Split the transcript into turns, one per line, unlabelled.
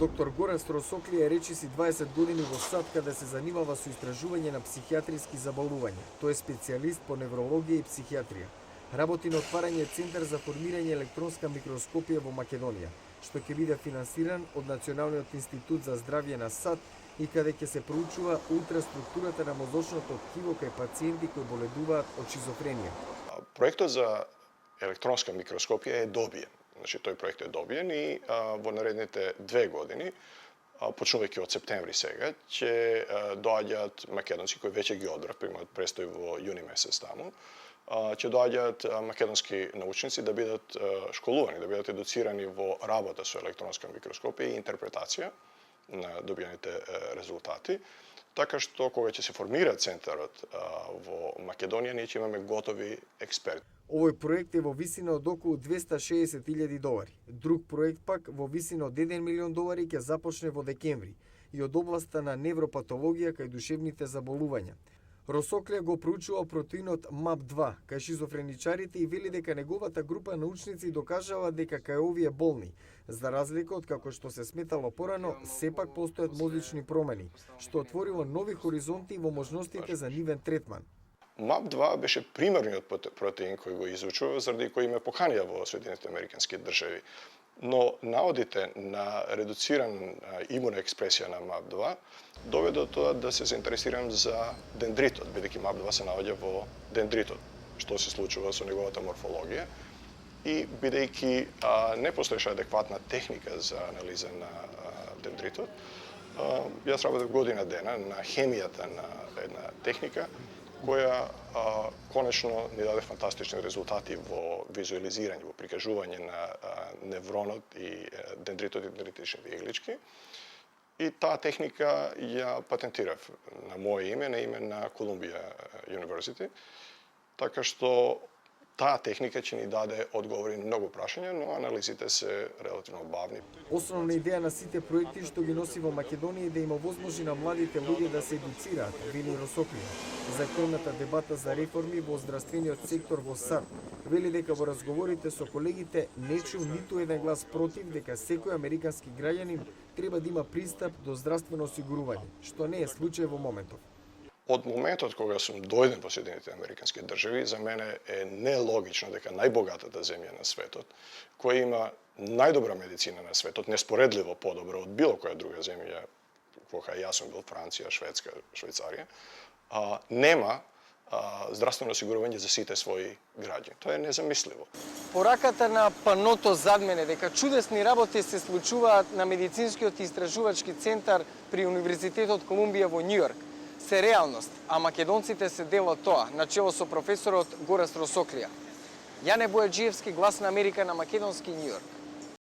Доктор Горан Стросоклија е речиси 20 години во САД каде се занимава со истражување на психијатриски заболувања. Тој е специјалист по неврологија и психијатрија. Работи на отварање центар за формирање електронска микроскопија во Македонија, што ќе биде финансиран од Националниот институт за здравје на САД и каде ќе се проучува ултраструктурата на мозочното ткиво кај пациенти кои боледуваат од шизофренија.
Проектот за електронска микроскопија е добиен. Значи, тој проект е добиен и во наредните 2 години, почнувајќи од септември сега, ќе доаѓаат македонци кои веќе ги одбрав, примат престој во јуни месец таму, ќе доаѓаат македонски научници да бидат школувани, да бидат едуцирани во работа со електронска микроскопија и интерпретација на добиените резултати, така што кога ќе се формира центарот во Македонија, ние ќе имаме готови експерти.
Овој проект е во висина од околу $260,000. Друг проект пак во висина од $1 милион ќе започне во декември и од областа на невропатологија кај душевните заболувања. Росоклија го проучува протеинот MAP2 кај шизофреничарите и вели дека неговата група научници докажава дека кај овие болни, за разлика од како што се сметало порано, сепак постојат мозични промени, што отворило нови хоризонти во можностите за нивен третман.
MAP2 беше примерниот протеин кој го изучува, заради кој ме поканија во Соединетите Американски држави. Но наодите на редуциран имуна експресија на MAP2 доведе до тоа да се заинтересирам за дендритот, бидејќи MAP2 се наоѓа во дендритот, што се случува со неговата морфологија. И бидејќи не постоеше адекватна техника за анализа на дендритот, јас работев година дена на хемијата на една техника која конечно ни даде фантастични резултати во визуализирање, во прикажување на невронот и дендритот и дендритичните иглички. И таа техника ја патентирав на моје име, на име на Columbia University, така што таа техника ќе ни даде одговори на многу прашања, но анализите се релативно бавни.
Основна идеја на сите проекти што ги носи во Македонија е да има возможи на младите луѓе да се едуцираат, вели Росоклија. За актуелната дебата за реформи во здравствениот сектор во САД, вели дека во разговорите со колегите не чу ниту еден глас против дека секој американски граѓанин треба да има пристап до здравствено осигурување, што не е случај во моментов.
Од моментот кога сум дојден во Соединетите Американски држави, за мене е нелогично дека најбогатата земја на светот, која има најдобра медицина на светот, неспоредливо подобра од било која друга земја, кога јас сум бил Франција, Шведска, Швајцарија, нема здравствено осигурување за сите своји граѓани. Тоа е незамисливо.
Пораката на паното зад мене дека чудесни работи се случуваат на медицинскиот истражувачки центар при Универзитетот Колумбија во Њујорк се реалност, а македонците се дел од тоа, начело со професорот Горан Стросоклија. Јане Бојаджиевски, Глас на Америка на македонски Њујорк.